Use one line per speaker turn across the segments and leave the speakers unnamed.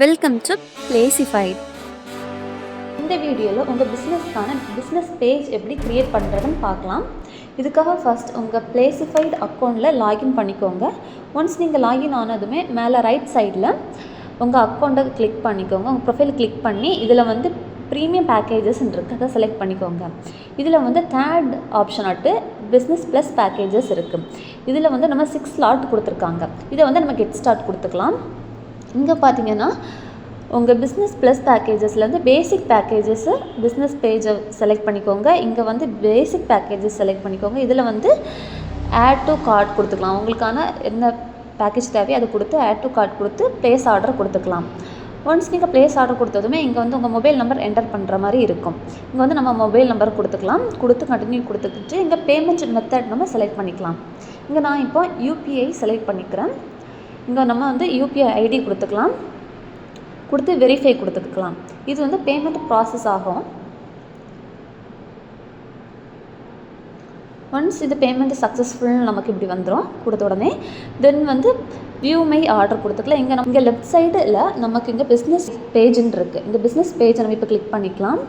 Welcome to பிளேசிஃபைட்.
இந்த வீடியோவில் உங்கள் பிஸ்னஸ் பேஜ் எப்படி க்ரியேட் பண்ணுறதுன்னு பார்க்கலாம். இதுக்காக ஃபஸ்ட் உங்கள் பிளேசிஃபைட் அக்கௌண்ட்டில் லாகின் பண்ணிக்கோங்க. ஒன்ஸ் நீங்கள் லாகின் ஆனதுமே மேலே ரைட் சைடில் உங்கள் அக்கௌண்ட்டை கிளிக் பண்ணிக்கோங்க. உங்கள் ப்ரொஃபைல் கிளிக் பண்ணி இதில் வந்து ப்ரீமியம் பேக்கேஜஸ் இருக்குது, அதை செலக்ட் பண்ணிக்கோங்க. இதில் வந்து தேர்ட் ஆப்ஷன் ஆட்டு பிஸ்னஸ் ப்ளஸ் பேக்கேஜஸ் இருக்குது. இதில் வந்து நம்ம 6 ஸ்லாட் கொடுத்துருக்காங்க. இதை வந்து நம்ம கெட் ஸ்டார்ட் கொடுத்துக்கலாம். இங்கே பார்த்தீங்கன்னா உங்கள் பிஸ்னஸ் ப்ளஸ் பேக்கேஜஸ்லேருந்து பேசிக் பேக்கேஜஸ்ஸு பிஸ்னஸ் பேஜை செலக்ட் பண்ணிக்கோங்க. இங்கே வந்து பேசிக் பேக்கேஜஸ் செலக்ட் பண்ணிக்கோங்க. இதில் வந்து ஆட் டு கார்ட் கொடுத்துக்கலாம். உங்களுக்கான என்ன பேக்கேஜ் தேவையோ அதை கொடுத்து ஆட் டு கார்ட் கொடுத்து ப்ளேஸ் ஆர்டர் கொடுத்துக்கலாம். ஒன்ஸ் நீங்கள் ப்ளேஸ் ஆர்டர் கொடுத்ததுமே இங்கே வந்து உங்கள் மொபைல் நம்பர் என்டர் பண்ணுற மாதிரி இருக்கும். இங்கே வந்து நம்ம மொபைல் நம்பர் கொடுத்துக்கலாம். கொடுத்து கண்டினியூ கொடுத்துக்கிட்டு இங்கே பேமெண்ட் மெத்தட் நம்ம செலக்ட் பண்ணிக்கலாம். இங்கே நான் இப்போ யூபிஐ செலக்ட் பண்ணிக்கிறேன். இங்கே நம்ம வந்து யூபிஐ ஐடி கொடுத்துக்கலாம். கொடுத்து வெரிஃபை கொடுத்துக்கலாம். இது வந்து பேமெண்ட் ப்ராசஸ் ஆகும். ஒன்ஸ் இது பேமெண்ட் சக்ஸஸ்ஃபுல்னு நமக்கு இப்படி வந்துடும். கொடுத்த உடனே தென் வந்து வியூ மை ஆர்டர் கொடுத்துக்கலாம். இங்கே லெஃப்ட் சைடில் நமக்கு இங்கே பிஸ்னஸ் பேஜுன்னு இருக்குது. இங்கே பிஸ்னஸ் பேஜை நம்ம இப்போ கிளிக் பண்ணிக்கலாம்.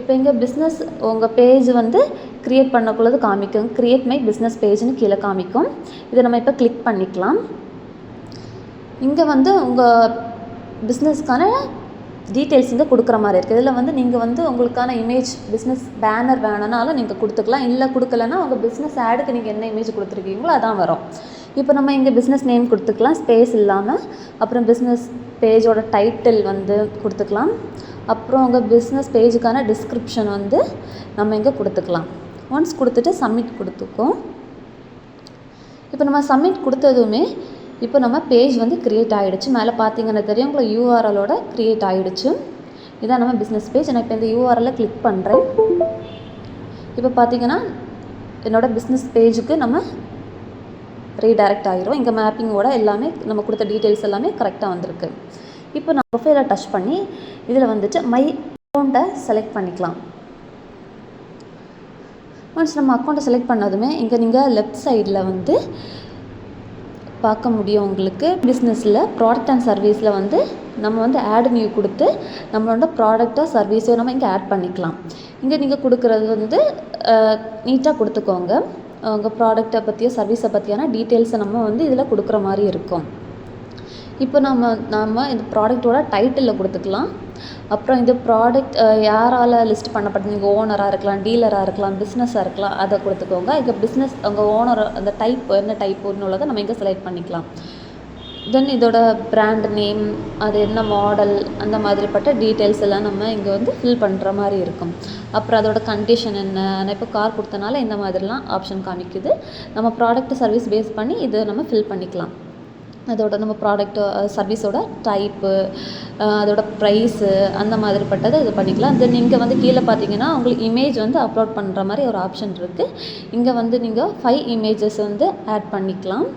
இப்போ இங்கே பிஸ்னஸ் உங்கள் பேஜ் வந்து க்ரியேட் பண்ணக்குள்ளது காமிக்கும். க்ரியேட் மை பிஸ்னஸ் பேஜ்னு கீழே காமிக்கும். இதை நம்ம இப்போ கிளிக் பண்ணிக்கலாம். இங்கே வந்து உங்கள் பிஸ்னஸ்க்கான டீட்டெயில்ஸ் இங்கே கொடுக்குற மாதிரி இருக்குது. இதில் வந்து நீங்கள் வந்து உங்களுக்கான இமேஜ் பிஸ்னஸ் பேனர் வேணுனாலும் நீங்கள் கொடுத்துக்கலாம். இல்லை கொடுக்கலன்னா உங்கள் பிஸ்னஸ் ஆடுக்கு நீங்கள் என்ன இமேஜ் கொடுத்துருக்கீங்களோ அதான் வரும். இப்போ நம்ம இங்கே பிஸ்னஸ் நேம் கொடுத்துக்கலாம் ஸ்பேஸ் இல்லாமல். அப்புறம் பிஸ்னஸ் பேஜோட டைட்டில் வந்து கொடுத்துக்கலாம். அப்புறம் உங்கள் பிஸ்னஸ் பேஜுக்கான டிஸ்கிரிப்ஷன் வந்து நம்ம இங்கே கொடுத்துக்கலாம். ஒன்ஸ் கொடுத்துட்டு சப்மிட் கொடுத்துக்கோம். இப்போ நம்ம சப்மிட் கொடுத்ததுமே இப்போ நம்ம பேஜ் வந்து க்ரியேட் ஆகிடுச்சு. மேலே பார்த்தீங்கன்னா தெரியும் உங்களுக்கு யூஆர்எலோட க்ரியேட் ஆகிடுச்சு. இதான் நம்ம பிஸ்னஸ் பேஜ். நான் இப்போ இந்த யூஆர்எல்லை கிளிக் பண்ணுறேன். இப்போ பார்த்தீங்கன்னா என்னோடய பிஸ்னஸ் பேஜுக்கு நம்ம ரீடைரக்ட் ஆகிரும். இங்கே மேப்பிங்கோட எல்லாமே நம்ம கொடுத்த டீட்டெயில்ஸ் எல்லாமே கரெக்டாக வந்திருக்கு. இப்போ நான் ப்ரொஃபைலை டச் பண்ணி இதில் வந்துட்டு மை அக்கௌண்ட்டை செலக்ட் பண்ணிக்கலாம். ஒன்ஸ் நம்ம அக்கௌண்ட்டை செலக்ட் பண்ணதுமே இங்கே நீங்கள் லெஃப்ட் சைடில் வந்து பார்க்க முடியும். உங்களுக்கு பிஸ்னஸில் ப்ராடக்ட் அண்ட் சர்வீஸில் வந்து நம்ம வந்து ஆட் நியூ கொடுத்து நம்மளோட ப்ராடக்டோ சர்வீஸோ நம்ம இங்கே ஆட் பண்ணிக்கலாம். இங்கே நீங்கள் கொடுக்குறது வந்து நீட்டாக கொடுத்துக்கோங்க. உங்கள் ப்ராடக்டை பற்றியோ சர்வீஸை பற்றியான டீட்டெயில்ஸை நம்ம வந்து இதில் கொடுக்குற மாதிரி இருக்கும். இப்போ நம்ம இந்த ப்ராடக்டோட டைட்டிலில் கொடுத்துக்கலாம். அப்புறம் இந்த ப்ராடக்ட் யாரால் லிஸ்ட் பண்ணப்பட்டது, நீங்கள் ஓனராக இருக்கலாம், டீலராக இருக்கலாம், பிஸ்னஸாக இருக்கலாம், அதை கொடுத்துக்கோங்க. இங்கே பிஸ்னஸ் உங்கள் ஓனர் அந்த டைப் என்ன டைப்புன்னு உள்ளதை நம்ம இங்கே செலக்ட் பண்ணிக்கலாம். தென் இதோட பிராண்ட் நேம், அது என்ன மாடல், அந்த மாதிரிப்பட்ட டீட்டெயில்ஸ் எல்லாம் நம்ம இங்கே வந்து ஃபில் பண்ணுற மாதிரி இருக்கும். அப்புறம் அதோட கண்டிஷன் என்ன, நான் இப்போ கார் கொடுத்தனால இந்த மாதிரிலாம் ஆப்ஷன் காமிக்குது. நம்ம ப்ராடக்ட் சர்வீஸ் பேஸ் பண்ணி இதை நம்ம ஃபில் பண்ணிக்கலாம். அதோட நம்ம ப்ராடக்ட்டு சர்வீஸோட டைப்பு, அதோட ப்ரைஸு, அந்த மாதிரிப்பட்டதை இது பண்ணிக்கலாம். தென் இங்கே வந்து கீழே பார்த்தீங்கன்னா உங்களுக்கு இமேஜ் வந்து அப்லோட் பண்ணுற மாதிரி ஒரு ஆப்ஷன் இருக்குது. இங்கே வந்து நீங்கள் 5 இமேஜஸ் வந்து ஆட் பண்ணிக்கலாம்.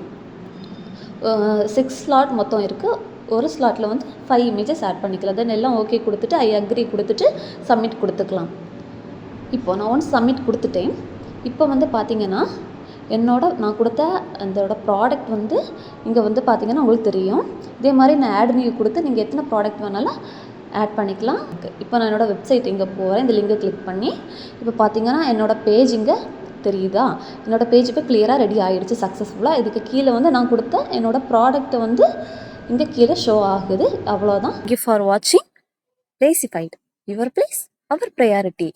6 ஸ்லாட் மொத்தம் இருக்குது. ஒரு ஸ்லாட்டில் வந்து 5 இமேஜஸ் ஆட் பண்ணிக்கலாம். தென் எல்லாம் ஓகே கொடுத்துட்டு ஐ அக்ரி கொடுத்துட்டு சப்மிட் கொடுத்துக்கலாம். இப்போது நான் ஒன்ஸ் சப்மிட் கொடுத்துட்டேன். இப்போ வந்து பார்த்தீங்கன்னா நான் கொடுத்த அதோட ப்ராடக்ட் வந்து இங்கே வந்து பார்த்திங்கன்னா உங்களுக்கு தெரியும். இதே மாதிரி நான் ஆட் நியூ கொடுத்து நீங்கள் எத்தனை ப்ராடக்ட் வேணாலும் ஆட் பண்ணிக்கலாம். இப்போ நான் என்னோடய வெப்சைட் இங்கே போகிறேன். இந்த லிங்கை கிளிக் பண்ணி இப்போ பார்த்திங்கன்னா என்னோடய பேஜ் இங்கே தெரியுதா? என்னோடய பேஜ் இப்போ கிளியராக ரெடி ஆகிடுச்சு சக்ஸஸ்ஃபுல்லாக. இதுக்கு கீழே வந்து நான் கொடுத்த என்னோடய ப்ராடக்ட்டை வந்து இங்கே கீழே ஷோ ஆகுது. அவ்வளோதான்.
Thank you for watching Placeify. Your place, our priority.